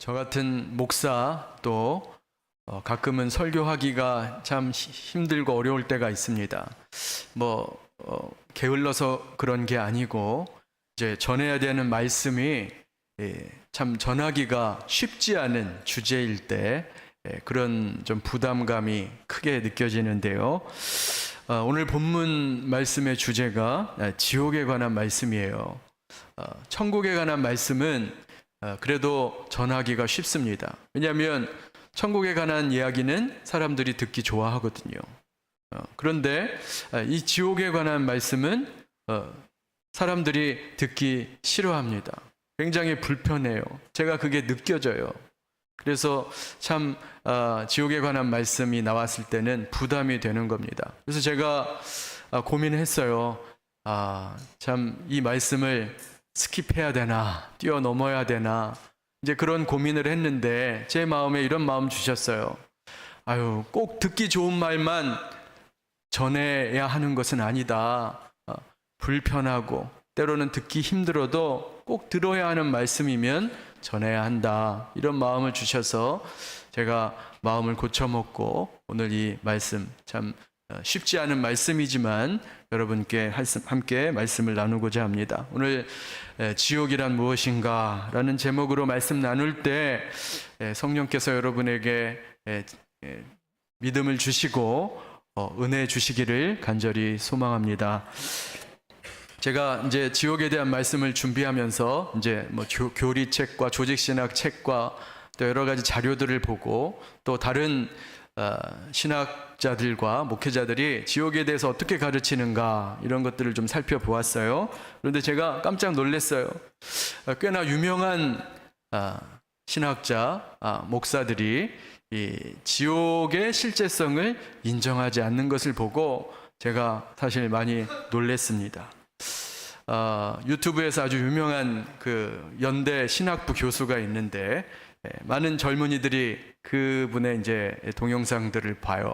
저 같은 목사 또 가끔은 설교하기가 참 힘들고 어려울 때가 있습니다. 게을러서 그런 게 아니고 이제 전해야 되는 말씀이 참 전하기가 쉽지 않은 주제일 때 그런 좀 부담감이 크게 느껴지는데요. 오늘 본문 말씀의 주제가 지옥에 관한 말씀이에요. 천국에 관한 말씀은 그래도 전하기가 쉽습니다. 왜냐하면 천국에 관한 이야기는 사람들이 듣기 좋아하거든요. 그런데 이 지옥에 관한 말씀은 사람들이 듣기 싫어합니다. 굉장히 불편해요. 제가 그게 느껴져요. 그래서 참 지옥에 관한 말씀이 나왔을 때는 부담이 되는 겁니다. 그래서 제가 고민했어요. 참 이 말씀을 스킵해야 되나, 뛰어넘어야 되나, 이제 그런 고민을 했는데 제 마음에 이런 마음 주셨어요. 꼭 듣기 좋은 말만 전해야 하는 것은 아니다. 불편하고 때로는 듣기 힘들어도 꼭 들어야 하는 말씀이면 전해야 한다. 이런 마음을 주셔서 제가 마음을 고쳐먹고 오늘 이 말씀 참 쉽지 않은 말씀이지만 여러분께 함께 말씀을 나누고자 합니다. 오늘 지옥이란 무엇인가 라는 제목으로 말씀 나눌 때 성령께서 여러분에게 믿음을 주시고 은혜 주시기를 간절히 소망합니다. 제가 이제 지옥에 대한 말씀을 준비하면서 이제 교리책과 조직신학 책과 또 여러 가지 자료들을 보고 또 다른 신학자들과 목회자들이 지옥에 대해서 어떻게 가르치는가 이런 것들을 좀 살펴보았어요. 그런데 제가 깜짝 놀랐어요. 꽤나 유명한 신학자, 목사들이 이 지옥의 실제성을 인정하지 않는 것을 보고 제가 사실 많이 놀랐습니다. 유튜브에서 아주 유명한 그 연대 신학부 교수가 있는데 많은 젊은이들이 그분의 이제 동영상들을 봐요.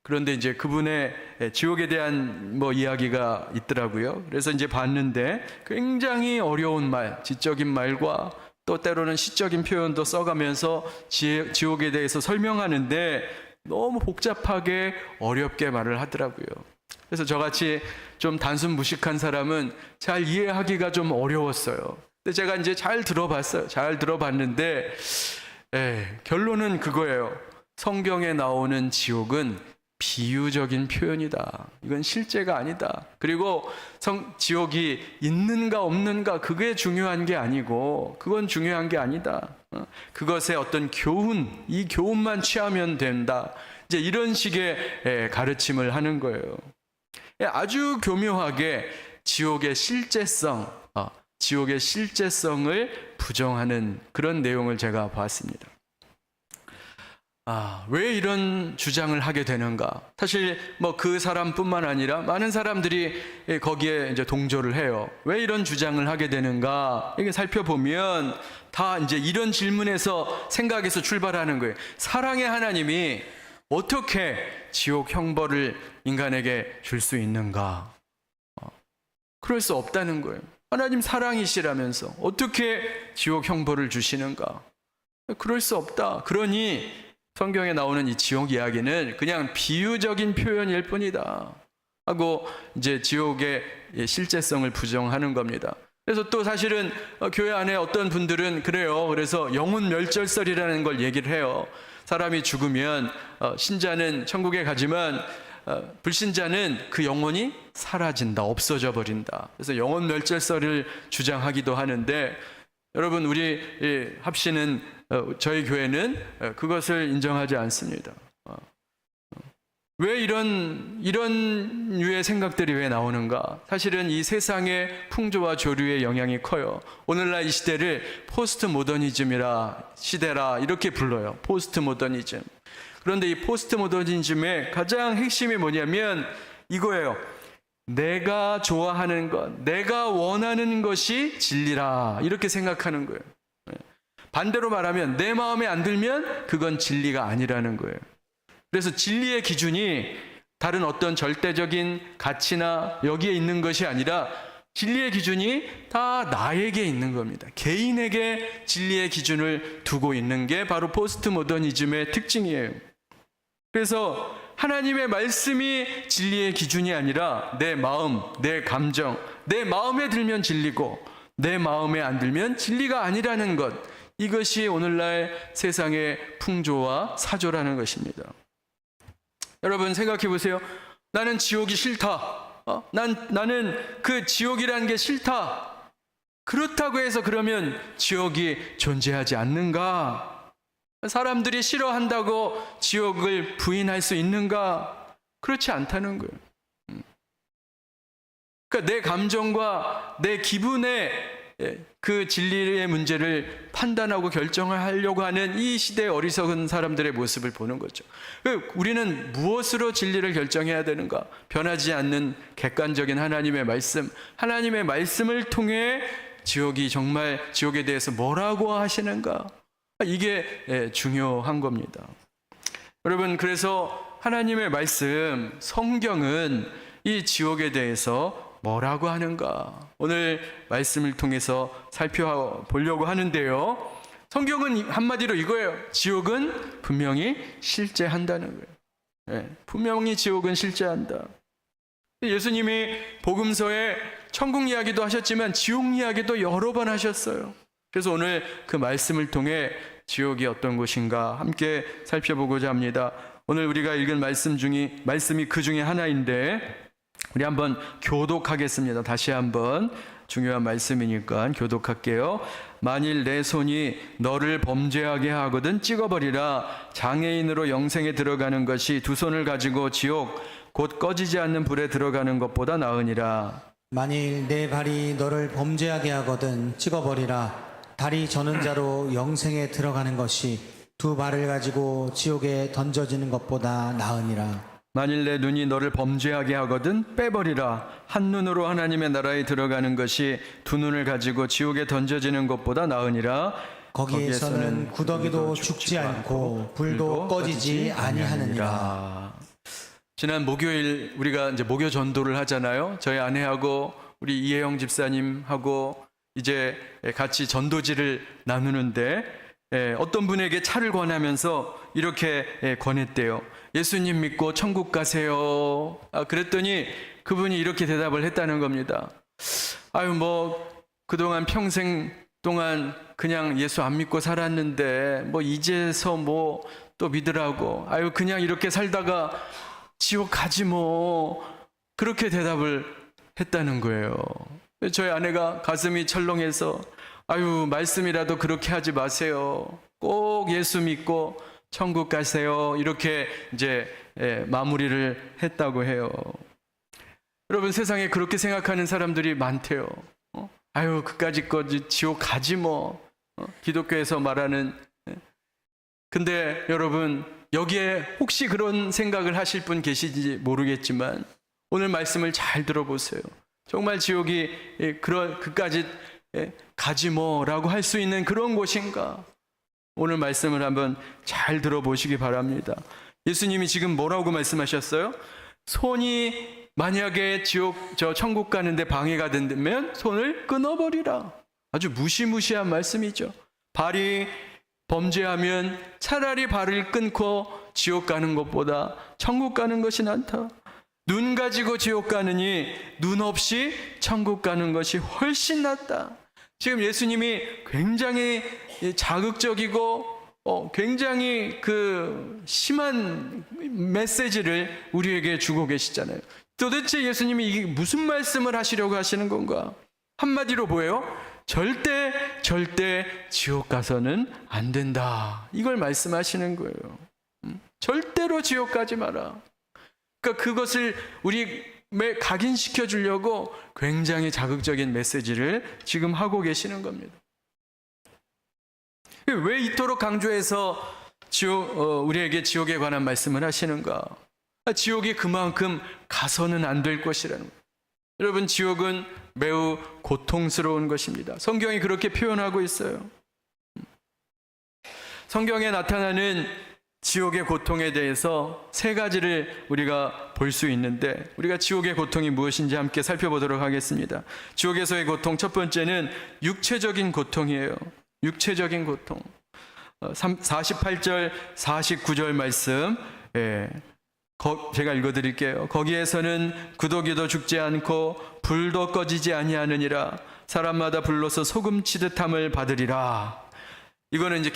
그런데 이제 그분의 지옥에 대한 이야기가 있더라고요. 그래서 이제 봤는데 굉장히 어려운 말, 지적인 말과 또 때로는 시적인 표현도 써가면서 지옥에 대해서 설명하는데 너무 복잡하게 어렵게 말을 하더라고요. 그래서 저같이 좀 단순 무식한 사람은 잘 이해하기가 좀 어려웠어요. 근데 제가 이제 잘 들어봤어요. 잘 들어봤는데 결론은 그거예요. 성경에 나오는 지옥은 비유적인 표현이다. 이건 실제가 아니다. 그리고 지옥이 있는가 없는가 그게 중요한 게 아니고 그건 중요한 게 아니다. 그것의 어떤 교훈, 이 교훈만 취하면 된다. 이제 이런 식의 가르침을 하는 거예요. 아주 교묘하게 지옥의 실제성을 부정하는 그런 내용을 제가 봤습니다. 왜 이런 주장을 하게 되는가? 사실 그 사람뿐만 아니라 많은 사람들이 거기에 이제 동조를 해요. 왜 이런 주장을 하게 되는가? 이게 살펴보면 다 이제 이런 질문에서 생각에서 출발하는 거예요. 사랑의 하나님이 어떻게 지옥 형벌을 인간에게 줄 수 있는가? 그럴 수 없다는 거예요. 하나님 사랑이시라면서 어떻게 지옥 형벌을 주시는가? 그럴 수 없다. 그러니 성경에 나오는 이 지옥 이야기는 그냥 비유적인 표현일 뿐이다 하고 이제 지옥의 실제성을 부정하는 겁니다. 그래서 또 사실은 교회 안에 어떤 분들은 그래요. 그래서 영혼 멸절설이라는 걸 얘기를 해요. 사람이 죽으면 신자는 천국에 가지만 불신자는 그 영혼이 사라진다, 없어져 버린다. 그래서 영혼 멸절설을 주장하기도 하는데 여러분 우리 합시는 저희 교회는 그것을 인정하지 않습니다. 왜 이런 류의 생각들이 왜 나오는가? 사실은 이 세상의 풍조와 조류의 영향이 커요. 오늘날 이 시대를 포스트 모더니즘이라 시대라 이렇게 불러요. 포스트 모더니즘. 그런데 이 포스트 모더니즘의 가장 핵심이 뭐냐면 이거예요. 내가 좋아하는 것, 내가 원하는 것이 진리라 이렇게 생각하는 거예요. 반대로 말하면 내 마음에 안 들면 그건 진리가 아니라는 거예요. 그래서 진리의 기준이 다른 어떤 절대적인 가치나 여기에 있는 것이 아니라 진리의 기준이 다 나에게 있는 겁니다. 개인에게 진리의 기준을 두고 있는 게 바로 포스트 모더니즘의 특징이에요. 그래서 하나님의 말씀이 진리의 기준이 아니라 내 마음, 내 감정, 내 마음에 들면 진리고 내 마음에 안 들면 진리가 아니라는 것, 이것이 오늘날 세상의 풍조와 사조라는 것입니다. 여러분 생각해 보세요. 나는 지옥이 싫다. 나는 그 지옥이라는 게 싫다. 그렇다고 해서 그러면 지옥이 존재하지 않는가? 사람들이 싫어한다고 지옥을 부인할 수 있는가? 그렇지 않다는 거예요. 그러니까 내 감정과 내 기분에 그 진리의 문제를 판단하고 결정을 하려고 하는 이 시대의 어리석은 사람들의 모습을 보는 거죠. 우리는 무엇으로 진리를 결정해야 되는가? 변하지 않는 객관적인 하나님의 말씀, 하나님의 말씀을 통해 지옥이 정말 지옥에 대해서 뭐라고 하시는가? 이게 중요한 겁니다. 여러분, 그래서 하나님의 말씀, 성경은 이 지옥에 대해서 뭐라고 하는가? 오늘 말씀을 통해서 살펴보려고 하는데요. 성경은 한마디로 이거예요. 지옥은 분명히 실제한다는 거예요. 분명히 지옥은 실제한다. 예수님이 복음서에 천국 이야기도 하셨지만 지옥 이야기도 여러 번 하셨어요. 그래서 오늘 그 말씀을 통해 지옥이 어떤 곳인가 함께 살펴보고자 합니다. 오늘 우리가 읽은 말씀이 그 중에 하나인데 우리 한번 교독하겠습니다. 다시 한번 중요한 말씀이니까 교독할게요. 만일 내 손이 너를 범죄하게 하거든 찍어버리라. 장애인으로 영생에 들어가는 것이 두 손을 가지고 지옥 곧 꺼지지 않는 불에 들어가는 것보다 나으니라. 만일 내 발이 너를 범죄하게 하거든 찍어버리라. 다리 저는 자로 영생에 들어가는 것이 두 발을 가지고 지옥에 던져지는 것보다 나으니라. 만일 내 눈이 너를 범죄하게 하거든 빼버리라. 한 눈으로 하나님의 나라에 들어가는 것이 두 눈을 가지고 지옥에 던져지는 것보다 나으니라. 거기에서는 구더기도 죽지 않고 불도 꺼지지 아니하느니라. 지난 목요일 우리가 이제 목요 전도를 하잖아요. 저희 아내하고 우리 이혜영 집사님하고 이제 같이 전도지를 나누는데 어떤 분에게 차를 권하면서 이렇게 권했대요. 예수님 믿고 천국 가세요. 그랬더니 그분이 이렇게 대답을 했다는 겁니다. 그동안 평생 동안 그냥 예수 안 믿고 살았는데 이제서 또 믿으라고. 그냥 이렇게 살다가 지옥 가지 그렇게 대답을 했다는 거예요. 저희 아내가 가슴이 철렁해서 말씀이라도 그렇게 하지 마세요. 꼭 예수 믿고 천국 가세요. 이렇게 이제 마무리를 했다고 해요. 여러분, 세상에 그렇게 생각하는 사람들이 많대요. 그까짓 거 지옥 가지 기독교에서 말하는. 근데 여러분, 여기에 혹시 그런 생각을 하실 분 계시지 모르겠지만 오늘 말씀을 잘 들어보세요. 정말 지옥이 그까짓 가지 라고 할 수 있는 그런 곳인가? 오늘 말씀을 한번 잘 들어보시기 바랍니다. 예수님이 지금 뭐라고 말씀하셨어요? 손이 만약에 천국 가는데 방해가 된다면 손을 끊어버리라. 아주 무시무시한 말씀이죠. 발이 범죄하면 차라리 발을 끊고 지옥 가는 것보다 천국 가는 것이 낫다. 눈 가지고 지옥 가느니 눈 없이 천국 가는 것이 훨씬 낫다. 지금 예수님이 굉장히 자극적이고 굉장히 심한 메시지를 우리에게 주고 계시잖아요. 도대체 예수님이 이게 무슨 말씀을 하시려고 하시는 건가? 한마디로 뭐예요? 절대 지옥 가서는 안 된다. 이걸 말씀하시는 거예요. 절대로 지옥 가지 마라. 그러니까 그것을 우리 각인시켜 주려고 굉장히 자극적인 메시지를 지금 하고 계시는 겁니다. 왜 이토록 강조해서 우리에게 지옥에 관한 말씀을 하시는가? 지옥이 그만큼 가서는 안 될 것이라는 거예요. 여러분, 지옥은 매우 고통스러운 것입니다. 성경이 그렇게 표현하고 있어요. 성경에 나타나는 지옥의 고통에 대해서 세 가지를 우리가 볼 수 있는데, 우리가 지옥의 고통이 무엇인지 함께 살펴보도록 하겠습니다. 지옥에서의 고통, 첫 번째는 육체적인 고통이에요. 육체적인 고통. 48절 49절 말씀, 제가 읽어드릴게요. 거기에서는 구더기도 죽지 않고 불도 꺼지지 아니하느니라. 사람마다 불로서 소금치듯함을 받으리라. 이거는 이제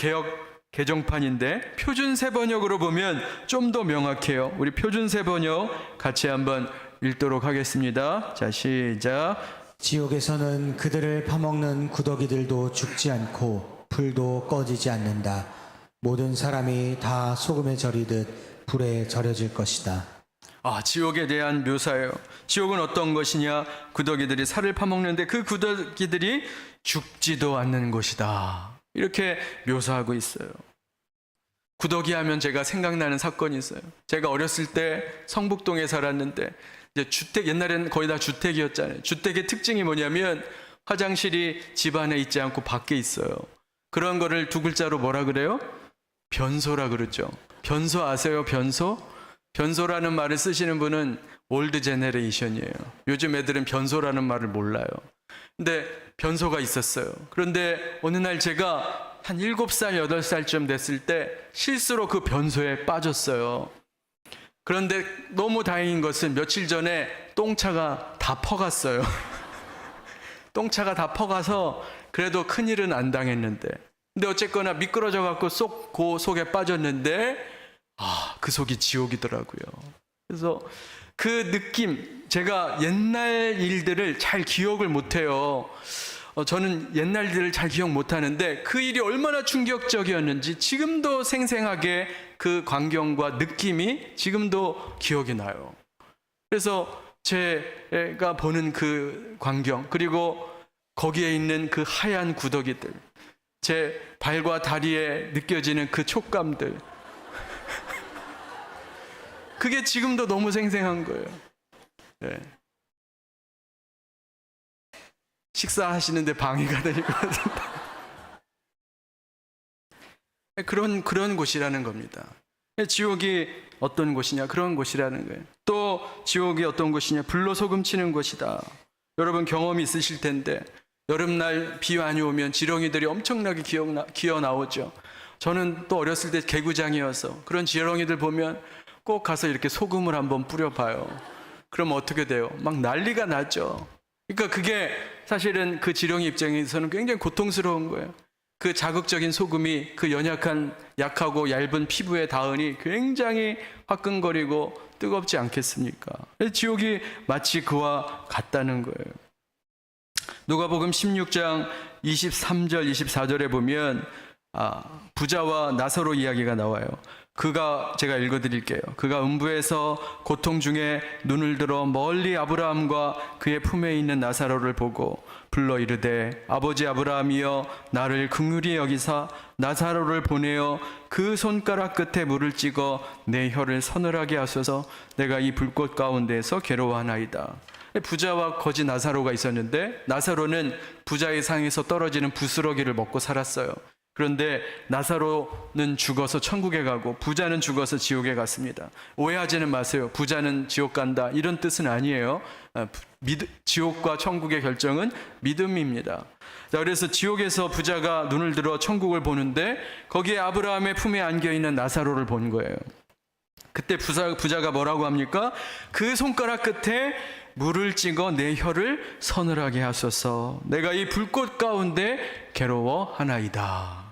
개정판인데 표준 세번역으로 보면 좀 더 명확해요. 우리 표준 세번역 같이 한번 읽도록 하겠습니다. 자, 시작. 지옥에서는 그들을 파먹는 구더기들도 죽지 않고 불도 꺼지지 않는다. 모든 사람이 다 소금에 절이듯 불에 절여질 것이다. 지옥에 대한 묘사예요. 지옥은 어떤 것이냐? 구더기들이 살을 파먹는데 그 구더기들이 죽지도 않는 곳이다. 이렇게 묘사하고 있어요. 구더기 하면 제가 생각나는 사건이 있어요. 제가 어렸을 때 성북동에 살았는데, 이제 옛날에는 거의 다 주택이었잖아요. 주택의 특징이 뭐냐면 화장실이 집 안에 있지 않고 밖에 있어요. 그런 거를 두 글자로 뭐라 그래요? 변소라 그러죠. 변소 아세요? 변소? 변소라는 말을 쓰시는 분은 올드 제네레이션이에요. 요즘 애들은 변소라는 말을 몰라요. 근데 변소가 있었어요. 그런데 어느 날 제가 한 7살, 8살쯤 됐을 때 실수로 그 변소에 빠졌어요. 그런데 너무 다행인 것은 며칠 전에 똥차가 다 퍼갔어요. 똥차가 다 퍼가서 그래도 큰일은 안 당했는데, 근데 어쨌거나 미끄러져 갖고 그 속에 빠졌는데, 그 속이 지옥이더라고요. 그래서 그 느낌, 제가 옛날 일들을 잘 기억을 못해요. 저는 옛날 일들을 잘 기억 못하는데 그 일이 얼마나 충격적이었는지 지금도 생생하게 그 광경과 느낌이 지금도 기억이 나요. 그래서 제가 보는 그 광경, 그리고 거기에 있는 그 하얀 구더기들, 제 발과 다리에 느껴지는 그 촉감들, 그게 지금도 너무 생생한 거예요. 네. 식사하시는데 방해가 될 것 같은데. 그런 곳이라는 겁니다. 지옥이 어떤 곳이냐? 그런 곳이라는 거예요. 또 지옥이 어떤 곳이냐? 불로 소금 치는 곳이다. 여러분 경험이 있으실 텐데, 여름날 비 많이 오면 지렁이들이 엄청나게 기어 나오죠. 저는 또 어렸을 때 개구장이어서 그런 지렁이들 보면 꼭 가서 이렇게 소금을 한번 뿌려봐요. 그럼 어떻게 돼요? 막 난리가 나죠. 그러니까 그게 사실은 그 지렁이 입장에서는 굉장히 고통스러운 거예요. 그 자극적인 소금이 그 약하고 얇은 피부에 닿으니 굉장히 화끈거리고 뜨겁지 않겠습니까? 지옥이 마치 그와 같다는 거예요. 누가복음 16장 23절 24절에 보면 부자와 나사로 이야기가 나와요. 제가 읽어드릴게요. 그가 음부에서 고통 중에 눈을 들어 멀리 아브라함과 그의 품에 있는 나사로를 보고 불러 이르되, 아버지 아브라함이여, 나를 긍휼히 여기사 나사로를 보내어 그 손가락 끝에 물을 찍어 내 혀를 서늘하게 하소서. 내가 이 불꽃 가운데에서 괴로워하나이다. 부자와 거지 나사로가 있었는데, 나사로는 부자의 상에서 떨어지는 부스러기를 먹고 살았어요. 그런데 나사로는 죽어서 천국에 가고 부자는 죽어서 지옥에 갔습니다. 오해하지는 마세요. 부자는 지옥 간다, 이런 뜻은 아니에요. 지옥과 천국의 결정은 믿음입니다. 자, 그래서 지옥에서 부자가 눈을 들어 천국을 보는데 거기에 아브라함의 품에 안겨있는 나사로를 본 거예요. 그때 부자가 뭐라고 합니까? 그 손가락 끝에 물을 찍어 내 혀를 서늘하게 하소서. 내가 이 불꽃 가운데 괴로워하나이다.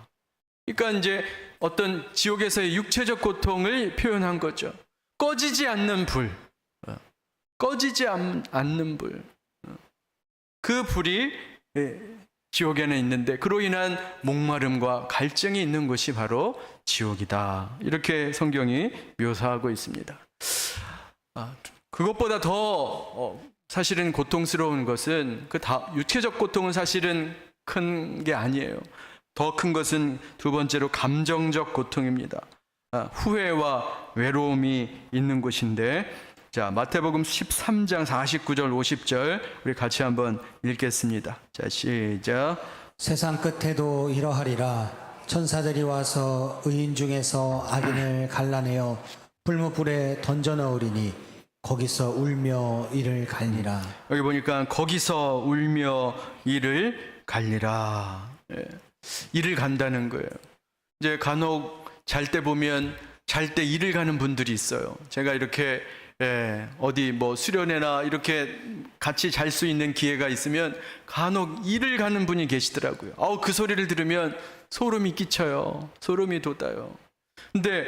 그러니까 이제 어떤 지옥에서의 육체적 고통을 표현한 거죠. 꺼지지 않는 불, 꺼지지 않는 불. 그 불이 지옥에는 있는데 그로 인한 목마름과 갈증이 있는 곳이 바로 지옥이다. 이렇게 성경이 묘사하고 있습니다. 그것보다 더 사실은 고통스러운 것은 육체적 고통은 사실은 큰 게 아니에요. 더 큰 것은 두 번째로 감정적 고통입니다. 후회와 외로움이 있는 곳인데, 자, 마태복음 13장 49절 50절 우리 같이 한번 읽겠습니다. 자, 시작. 세상 끝에도 이러하리라. 천사들이 와서 의인 중에서 악인을 갈라내어 불무불에 던져 넣으리니 거기서 울며 이를 갈리라. 여기 보니까 거기서 울며 이를 갈리라. 예. 이를 간다는 거예요. 이제 간혹 잘 때 보면 잘 때 이를 가는 분들이 있어요. 제가 이렇게 어디 뭐 수련회나 이렇게 같이 잘 수 있는 기회가 있으면 간혹 이를 가는 분이 계시더라고요. 그 소리를 들으면 소름이 끼쳐요. 소름이 돋아요. 근데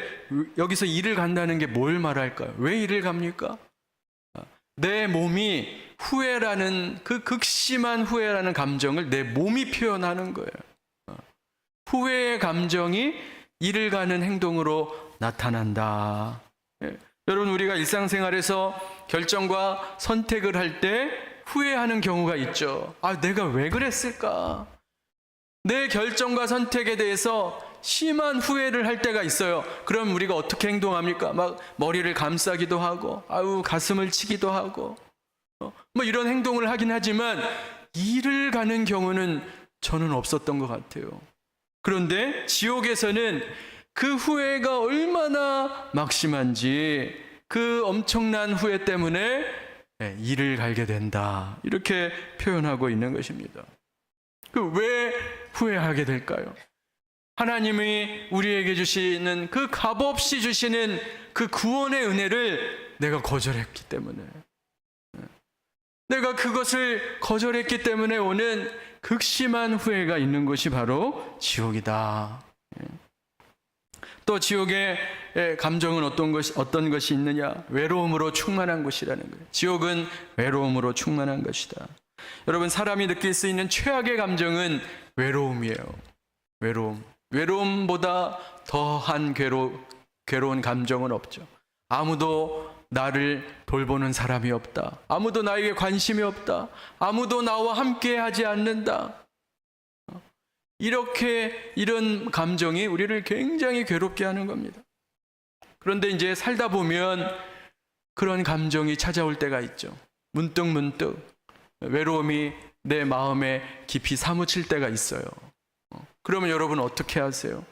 여기서 이를 간다는 게 뭘 말할까요? 왜 이를 갑니까? 내 몸이 후회라는 그 극심한 후회라는 감정을 내 몸이 표현하는 거예요. 후회의 감정이 이를 가는 행동으로 나타난다. 여러분, 우리가 일상생활에서 결정과 선택을 할 때 후회하는 경우가 있죠. 내가 왜 그랬을까? 내 결정과 선택에 대해서 심한 후회를 할 때가 있어요. 그럼 우리가 어떻게 행동합니까? 막 머리를 감싸기도 하고, 가슴을 치기도 하고, 뭐 이런 행동을 하긴 하지만 이를 가는 경우는 저는 없었던 것 같아요. 그런데 지옥에서는 그 후회가 얼마나 막심한지 그 엄청난 후회 때문에 이를 갈게 된다. 이렇게 표현하고 있는 것입니다. 왜 후회하게 될까요? 하나님이 우리에게 주시는 그 값없이 주시는 그 구원의 은혜를 내가 거절했기 때문에, 내가 그것을 거절했기 때문에 오는 극심한 후회가 있는 것이 바로 지옥이다. 또 지옥의 감정은 어떤 것이 있느냐? 외로움으로 충만한 곳이라는 거예요. 지옥은 외로움으로 충만한 것이다. 여러분, 사람이 느낄 수 있는 최악의 감정은 외로움이에요. 외로움보다 더한 괴로운 감정은 없죠. 아무도 나를 돌보는 사람이 없다. 아무도 나에게 관심이 없다. 아무도 나와 함께 하지 않는다. 이런 감정이 우리를 굉장히 괴롭게 하는 겁니다. 그런데 이제 살다 보면 그런 감정이 찾아올 때가 있죠. 문득 외로움이 내 마음에 깊이 사무칠 때가 있어요. 그러면 여러분 어떻게 하세요?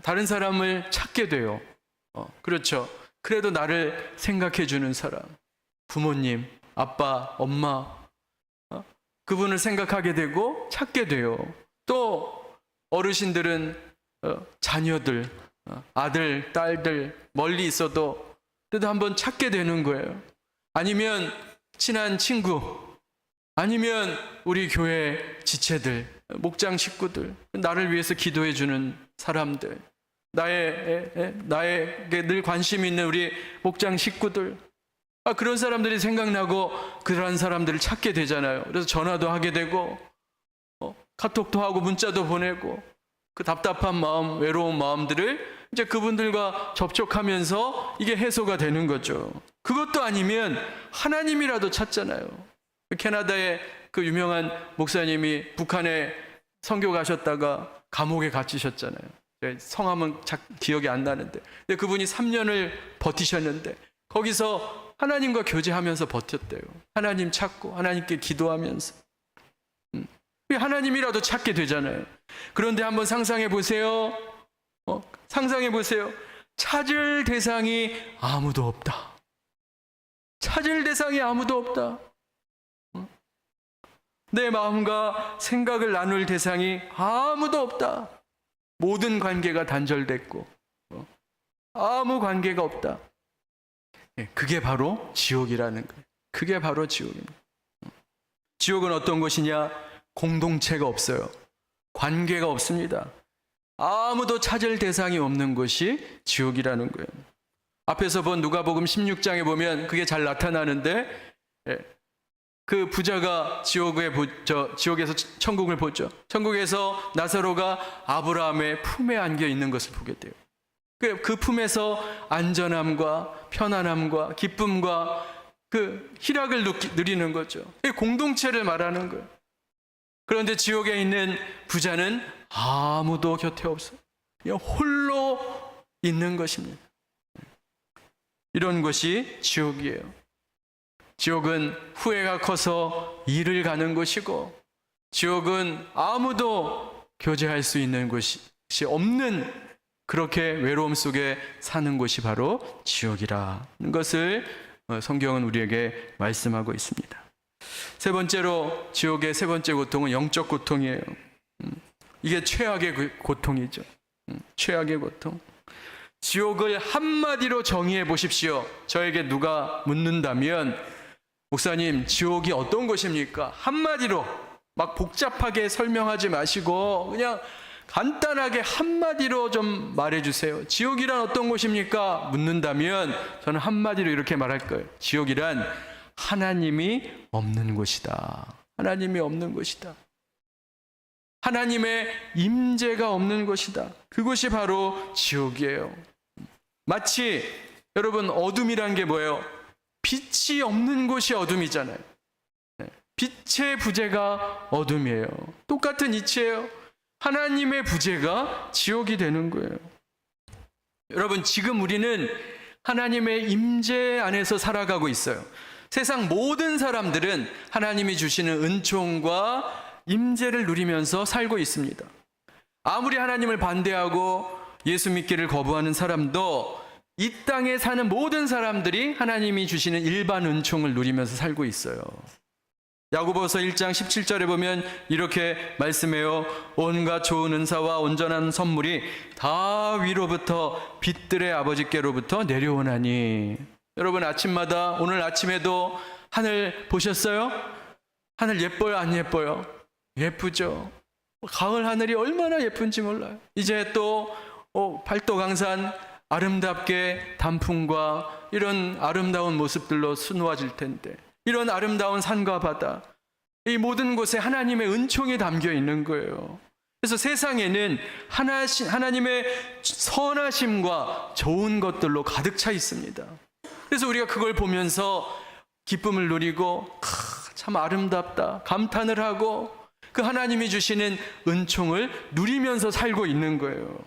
다른 사람을 찾게 돼요. 그렇죠. 그래도 나를 생각해 주는 사람, 부모님, 아빠, 엄마, 그분을 생각하게 되고 찾게 돼요. 또 어르신들은 자녀들, 아들, 딸들 멀리 있어도 그래도 한번 찾게 되는 거예요. 아니면 친한 친구, 아니면 우리 교회 지체들, 목장 식구들, 나를 위해서 기도해 주는 사람들, 나에게 늘 관심 있는 우리 목장 식구들, 그런 사람들이 생각나고 그러한 사람들을 찾게 되잖아요. 그래서 전화도 하게 되고 카톡도 하고 문자도 보내고, 그 답답한 마음, 외로운 마음들을 이제 그분들과 접촉하면서 이게 해소가 되는 거죠. 그것도 아니면 하나님이라도 찾잖아요. 캐나다의 그 유명한 목사님이 북한에 선교 가셨다가 감옥에 갇히셨잖아요. 성함은 기억이 안 나는데, 근데 그분이 3년을 버티셨는데 거기서 하나님과 교제하면서 버텼대요. 하나님 찾고 하나님께 기도하면서. 하나님이라도 찾게 되잖아요. 그런데 한번 상상해 보세요. 상상해 보세요. 찾을 대상이 아무도 없다. 찾을 대상이 아무도 없다. 내 마음과 생각을 나눌 대상이 아무도 없다. 모든 관계가 단절됐고 아무 관계가 없다. 그게 바로 지옥이라는 거예요. 그게 바로 지옥입니다. 지옥은 어떤 곳이냐? 공동체가 없어요. 관계가 없습니다. 아무도 찾을 대상이 없는 곳이 지옥이라는 거예요. 앞에서 본 누가복음 16장에 보면 그게 잘 나타나는데, 그 부자가 지옥에서 천국을 보죠. 천국에서 나사로가 아브라함의 품에 안겨 있는 것을 보게 돼요. 그 품에서 안전함과 편안함과 기쁨과 그 희락을 누리는 거죠. 공동체를 말하는 거예요. 그런데 지옥에 있는 부자는 아무도 곁에 없어요. 그냥 홀로 있는 것입니다. 이런 것이 지옥이에요. 지옥은 후회가 커서 이를 가는 곳이고, 지옥은 아무도 교제할 수 있는 곳이 없는, 그렇게 외로움 속에 사는 곳이 바로 지옥이라는 것을 성경은 우리에게 말씀하고 있습니다. 세 번째로, 지옥의 세 번째 고통은 영적 고통이에요. 이게 최악의 고통이죠. 최악의 고통. 지옥을 한마디로 정의해 보십시오. 저에게 누가 묻는다면, 목사님, 지옥이 어떤 곳입니까? 한마디로, 막 복잡하게 설명하지 마시고 그냥 간단하게 한마디로 좀 말해주세요. 지옥이란 어떤 곳입니까? 묻는다면 저는 한마디로 이렇게 말할 거예요. 지옥이란 하나님이 없는 곳이다. 하나님이 없는 곳이다. 하나님의 임재가 없는 곳이다. 그곳이 바로 지옥이에요. 마치 여러분, 어둠이란 게 뭐예요? 빛이 없는 곳이 어둠이잖아요. 빛의 부재가 어둠이에요. 똑같은 이치예요. 하나님의 부재가 지옥이 되는 거예요. 여러분, 지금 우리는 하나님의 임재 안에서 살아가고 있어요. 세상 모든 사람들은 하나님이 주시는 은총과 임재를 누리면서 살고 있습니다. 아무리 하나님을 반대하고 예수 믿기를 거부하는 사람도 이 땅에 사는 모든 사람들이 하나님이 주시는 일반 은총을 누리면서 살고 있어요. 야고보서 1장 17절에 보면 이렇게 말씀해요. 온갖 좋은 은사와 온전한 선물이 다 위로부터 빛들의 아버지께로부터 내려오나니. 여러분, 아침마다, 오늘 아침에도 하늘 보셨어요? 하늘 예뻐요, 안 예뻐요? 예쁘죠. 가을 하늘이 얼마나 예쁜지 몰라요. 이제 또 팔도강산 아름답게 단풍과 이런 아름다운 모습들로 수놓아질 텐데, 이런 아름다운 산과 바다, 이 모든 곳에 하나님의 은총이 담겨 있는 거예요. 그래서 세상에는 하나님의 선하심과 좋은 것들로 가득 차 있습니다. 그래서 우리가 그걸 보면서 기쁨을 누리고 참 아름답다 감탄을 하고 그 하나님이 주시는 은총을 누리면서 살고 있는 거예요.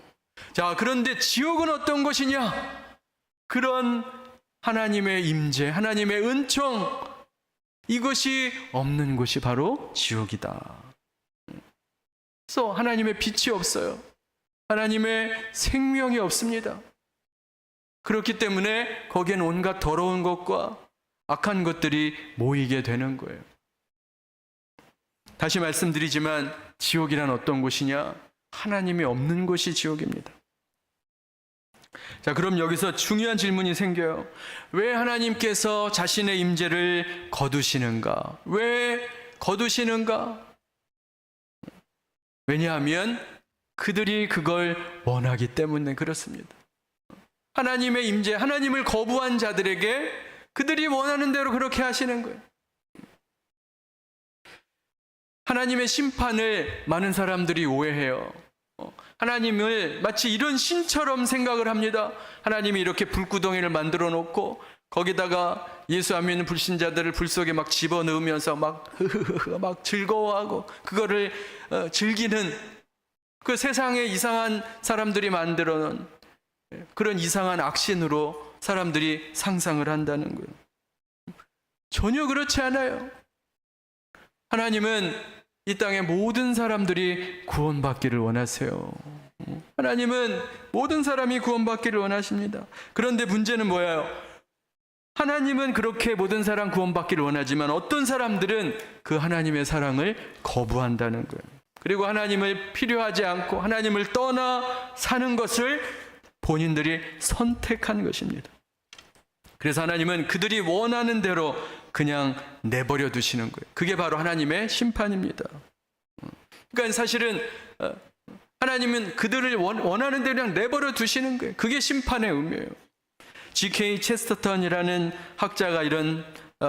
자, 그런데 지옥은 어떤 것이냐? 그런 하나님의 임재, 하나님의 은총, 이것이 없는 곳이 바로 지옥이다. 그래서 하나님의 빛이 없어요. 하나님의 생명이 없습니다. 그렇기 때문에 거기엔 온갖 더러운 것과 악한 것들이 모이게 되는 거예요. 다시 말씀드리지만 지옥이란 어떤 곳이냐? 하나님이 없는 곳이 지옥입니다. 자, 그럼 여기서 중요한 질문이 생겨요. 왜 하나님께서 자신의 임재를 거두시는가? 왜 거두시는가? 왜냐하면 그들이 그걸 원하기 때문에 그렇습니다. 하나님의 임재, 하나님을 거부한 자들에게 그들이 원하는 대로 그렇게 하시는 거예요. 하나님의 심판을 많은 사람들이 오해해요. 하나님을 마치 이런 신처럼 생각을 합니다. 하나님이 이렇게 불구덩이를 만들어 놓고 거기다가 예수 안 믿는 불신자들을 불 속에 막 집어넣으면서 막 즐거워하고 그거를 즐기는 그 세상에 이상한 사람들이 만들어 놓은 그런 이상한 악신으로 사람들이 상상을 한다는 거예요. 전혀 그렇지 않아요. 하나님은 이 땅의 모든 사람들이 구원받기를 원하세요. 하나님은 모든 사람이 구원받기를 원하십니다. 그런데 문제는 뭐예요? 하나님은 그렇게 모든 사람 구원받기를 원하지만 어떤 사람들은 그 하나님의 사랑을 거부한다는 거예요. 그리고 하나님을 필요하지 않고 하나님을 떠나 사는 것을 본인들이 선택한 것입니다. 그래서 하나님은 그들이 원하는 대로 그냥 내버려 두시는 거예요. 그게 바로 하나님의 심판입니다. 그러니까 사실은 하나님은 그들을 원하는 대로 그냥 내버려 두시는 거예요. 그게 심판의 의미예요. G.K. 체스터턴이라는 학자가 이런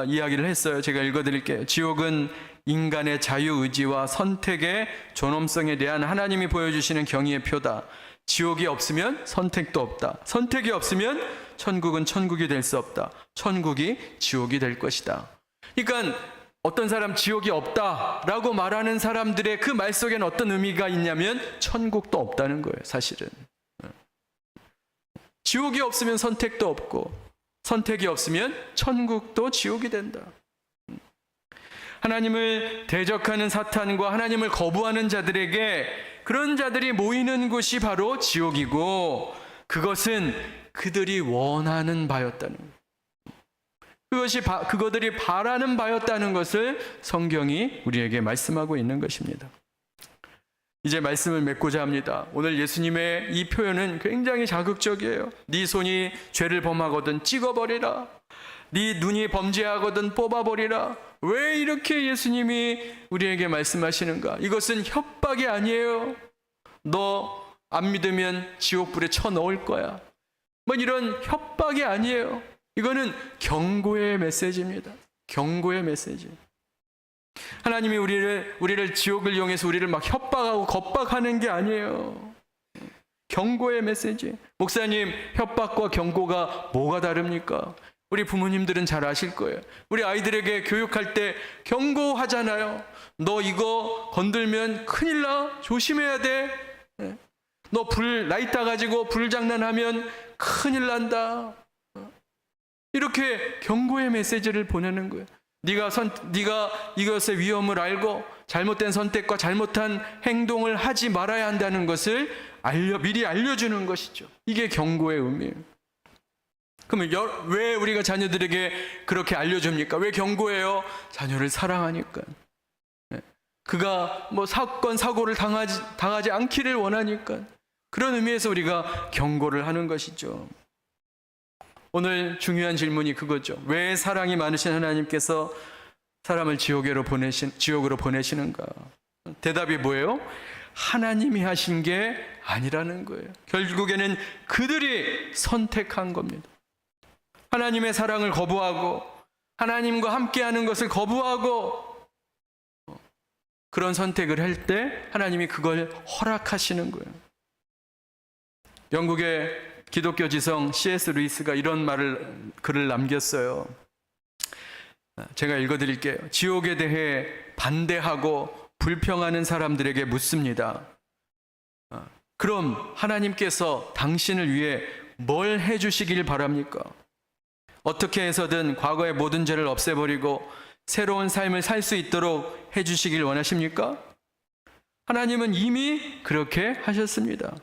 이야기를 했어요. 제가 읽어드릴게요. 지옥은 인간의 자유의지와 선택의 존엄성에 대한 하나님이 보여주시는 경의의 표다. 지옥이 없으면 선택도 없다. 선택이 없으면 천국은 천국이 될 수 없다. 천국이 지옥이 될 것이다. 그러니까 어떤 사람 지옥이 없다라고 말하는 사람들의 그 말 속에는 어떤 의미가 있냐면 천국도 없다는 거예요. 사실은 지옥이 없으면 선택도 없고 선택이 없으면 천국도 지옥이 된다. 하나님을 대적하는 사탄과 하나님을 거부하는 자들에게 그런 자들이 모이는 곳이 바로 지옥이고 그것은 그들이 원하는 바였다는 거예요. 그것들이 바라는 바였다는 것을 성경이 우리에게 말씀하고 있는 것입니다. 이제 말씀을 맺고자 합니다. 오늘 예수님의 이 표현은 굉장히 자극적이에요. 네 손이 죄를 범하거든 찍어버리라. 네 눈이 범죄하거든 뽑아버리라. 왜 이렇게 예수님이 우리에게 말씀하시는가? 이것은 협박이 아니에요. 너 안 믿으면 지옥불에 쳐넣을 거야. 뭐 이런 협박이 아니에요. 이거는 경고의 메시지입니다. 경고의 메시지. 하나님이 우리를 지옥을 이용해서 우리를 막 협박하고 겁박하는 게 아니에요. 경고의 메시지. 목사님, 협박과 경고가 뭐가 다릅니까? 우리 부모님들은 잘 아실 거예요. 우리 아이들에게 교육할 때 경고하잖아요. 너 이거 건들면 큰일 나. 조심해야 돼. 너 라이터 가지고 불장난하면 큰일 난다. 이렇게 경고의 메시지를 보내는 거예요. 네가 이것의 위험을 알고 잘못된 선택과 잘못한 행동을 하지 말아야 한다는 것을 미리 알려주는 것이죠. 이게 경고의 의미예요. 그러면 왜 우리가 자녀들에게 그렇게 알려줍니까? 왜 경고해요? 자녀를 사랑하니까. 그가 뭐 사건 사고를 당하지 않기를 원하니까. 그런 의미에서 우리가 경고를 하는 것이죠. 오늘 중요한 질문이 그거죠. 왜 사랑이 많으신 하나님께서 사람을 지옥으로 보내시는가? 대답이 뭐예요? 하나님이 하신 게 아니라는 거예요. 결국에는 그들이 선택한 겁니다. 하나님의 사랑을 거부하고 하나님과 함께하는 것을 거부하고 그런 선택을 할 때 하나님이 그걸 허락하시는 거예요. 영국의 기독교 지성 C.S. 루이스가 이런 글을 남겼어요. 제가 읽어드릴게요. 지옥에 대해 반대하고 불평하는 사람들에게 묻습니다. 그럼 하나님께서 당신을 위해 뭘 해주시길 바랍니까? 어떻게 해서든 과거의 모든 죄를 없애버리고 새로운 삶을 살 수 있도록 해주시길 원하십니까? 하나님은 이미 그렇게 하셨습니다.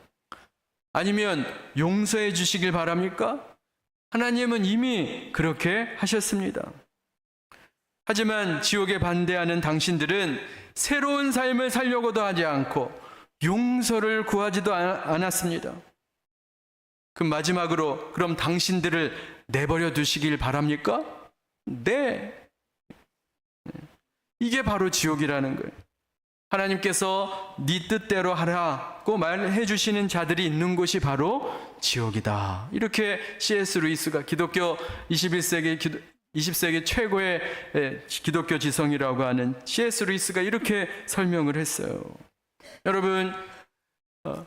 아니면 용서해 주시길 바랍니까? 하나님은 이미 그렇게 하셨습니다. 하지만 지옥에 반대하는 당신들은 새로운 삶을 살려고도 하지 않고 용서를 구하지도 않았습니다. 그 마지막으로 그럼 당신들을 내버려 두시길 바랍니까? 네. 이게 바로 지옥이라는 거예요. 하나님께서 네 뜻대로 하라고 말해 주시는 자들이 있는 곳이 바로 지옥이다. 이렇게 C.S. 루이스가 기독교 20세기 최고의 기독교 지성이라고 하는 C.S. 루이스가 이렇게 설명을 했어요. 여러분,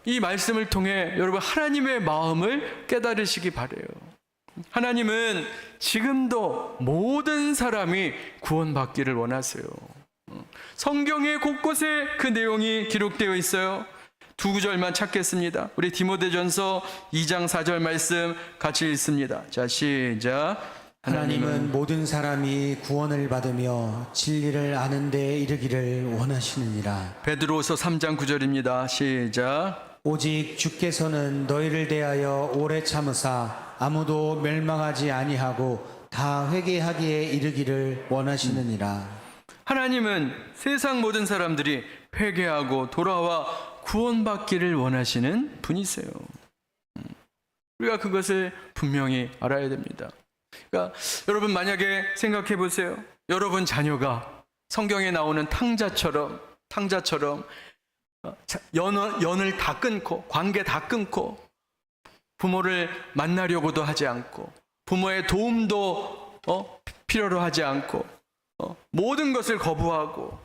이 말씀을 통해 여러분 하나님의 마음을 깨달으시기 바라요. 하나님은 지금도 모든 사람이 구원받기를 원하세요. 성경의 곳곳에 그 내용이 기록되어 있어요. 두 구절만 찾겠습니다. 우리 디모데전서 2장 4절 말씀 같이 읽습니다. 자, 시작. 하나님은 모든 사람이 구원을 받으며 진리를 아는 데 이르기를 원하시느니라. 베드로서 3장 9절입니다. 시작. 오직 주께서는 너희를 대하여 오래 참으사 아무도 멸망하지 아니하고 다 회개하기에 이르기를 원하시느니라. 하나님은 세상 모든 사람들이 회개하고 돌아와 구원받기를 원하시는 분이세요. 우리가 그것을 분명히 알아야 됩니다. 그러니까 여러분 만약에 생각해 보세요. 여러분 자녀가 성경에 나오는 탕자처럼 연을 다 끊고 관계 다 끊고 부모를 만나려고도 하지 않고 부모의 도움도 필요로 하지 않고 모든 것을 거부하고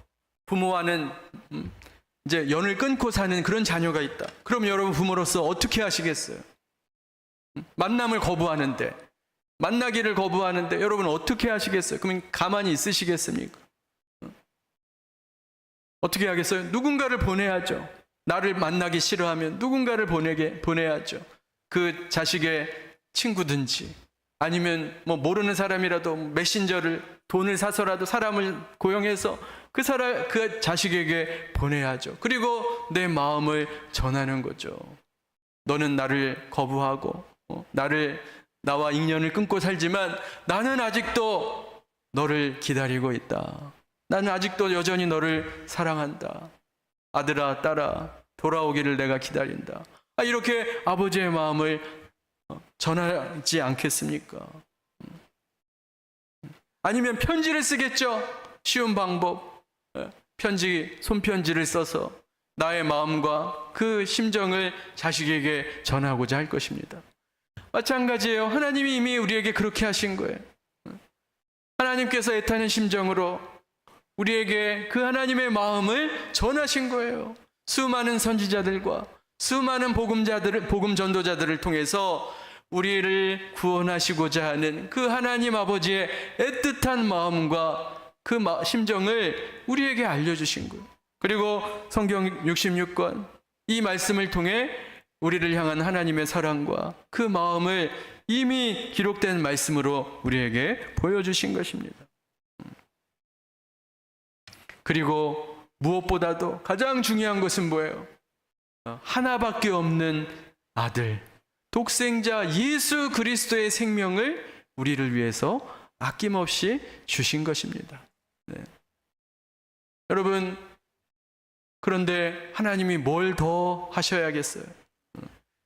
부모와는 이제 연을 끊고 사는 그런 자녀가 있다. 그럼 여러분 부모로서 어떻게 하시겠어요? 만남을 거부하는데 만나기를 거부하는데 여러분 어떻게 하시겠어요? 그러면 가만히 있으시겠습니까? 어떻게 하겠어요? 누군가를 보내야죠. 나를 만나기 싫어하면 누군가를 보내야죠. 그 자식의 친구든지 아니면 뭐 모르는 사람이라도 메신저를 돈을 사서라도 사람을 고용해서 그 자식에게 보내야죠. 그리고 내 마음을 전하는 거죠. 너는 나를 거부하고 나와 인연을 끊고 살지만 나는 아직도 너를 기다리고 있다. 나는 아직도 여전히 너를 사랑한다. 아들아, 딸아, 돌아오기를 내가 기다린다. 이렇게 아버지의 마음을 전하지 않겠습니까? 아니면 편지를 쓰겠죠. 쉬운 방법. 손편지를 써서 나의 마음과 그 심정을 자식에게 전하고자 할 것입니다. 마찬가지예요. 하나님이 이미 우리에게 그렇게 하신 거예요. 하나님께서 애타는 심정으로 우리에게 그 하나님의 마음을 전하신 거예요. 수많은 선지자들과 수많은 복음 전도자들을 통해서 우리를 구원하시고자 하는 그 하나님 아버지의 애틋한 마음과 그 심정을 우리에게 알려주신 거예요. 그리고 성경 66권 이 말씀을 통해 우리를 향한 하나님의 사랑과 그 마음을 이미 기록된 말씀으로 우리에게 보여주신 것입니다. 그리고 무엇보다도 가장 중요한 것은 뭐예요? 하나밖에 없는 아들, 독생자 예수 그리스도의 생명을 우리를 위해서 아낌없이 주신 것입니다. 네. 여러분, 그런데 하나님이 뭘 더 하셔야겠어요?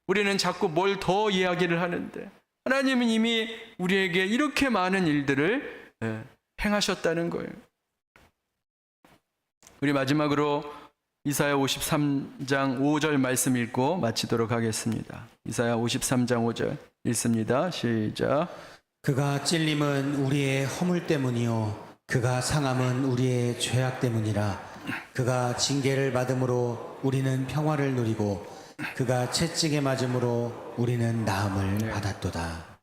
우리는 자꾸 뭘 더 이야기를 하는데 하나님은 이미 우리에게 이렇게 많은 일들을 행하셨다는 거예요. 우리 마지막으로 이사야 53장 5절 말씀 읽고 마치도록 하겠습니다. 이사야 53장 5절 읽습니다. 시작. 그가 찔림은 우리의 허물 때문이요 그가 상함은 우리의 죄악 때문이라. 그가 징계를 받음으로 우리는 평화를 누리고 그가 채찍에 맞음으로 우리는 나음을 받았도다.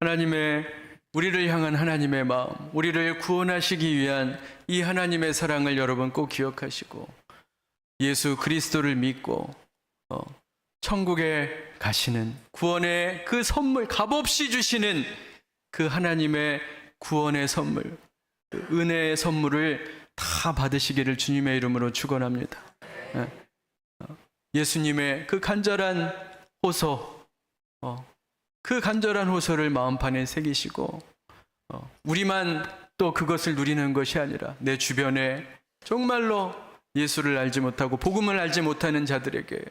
하나님의 우리를 향한 하나님의 마음, 우리를 구원하시기 위한 이 하나님의 사랑을 여러분 꼭 기억하시고 예수 그리스도를 믿고 천국에 가시는 구원의 그 선물, 값없이 주시는 그 하나님의 구원의 선물, 그 은혜의 선물을 다 받으시기를 주님의 이름으로 축원합니다. 예수님의 그 간절한 호소, 그 간절한 호소를 마음판에 새기시고 우리만 또 그것을 누리는 것이 아니라 내 주변에 정말로 예수를 알지 못하고 복음을 알지 못하는 자들에게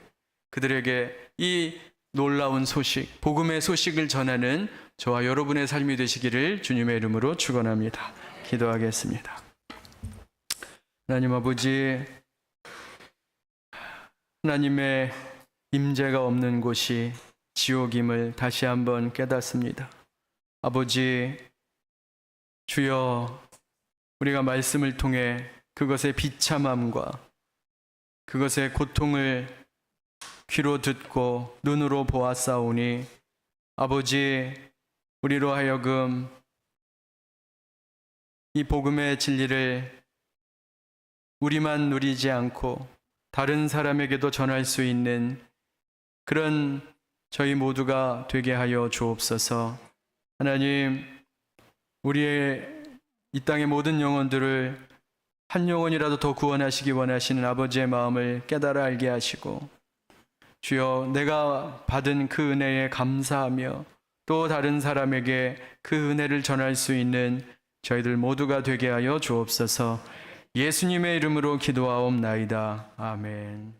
그들에게 이 놀라운 소식, 복음의 소식을 전하는 저와 여러분의 삶이 되시기를 주님의 이름으로 축원합니다. 기도하겠습니다. 하나님 아버지, 하나님의 임재가 없는 곳이 지옥임을 다시 한번 깨닫습니다. 아버지, 주여, 우리가 말씀을 통해 그것의 비참함과 그것의 고통을 귀로 듣고 눈으로 보았사오니 아버지, 우리로 하여금 이 복음의 진리를 우리만 누리지 않고 다른 사람에게도 전할 수 있는 그런 저희 모두가 되게 하여 주옵소서. 하나님, 우리의 이 땅의 모든 영혼들을 한 영혼이라도 더 구원하시기 원하시는 아버지의 마음을 깨달아 알게 하시고 주여, 내가 받은 그 은혜에 감사하며 또 다른 사람에게 그 은혜를 전할 수 있는 저희들 모두가 되게 하여 주옵소서. 예수님의 이름으로 기도하옵나이다. 아멘.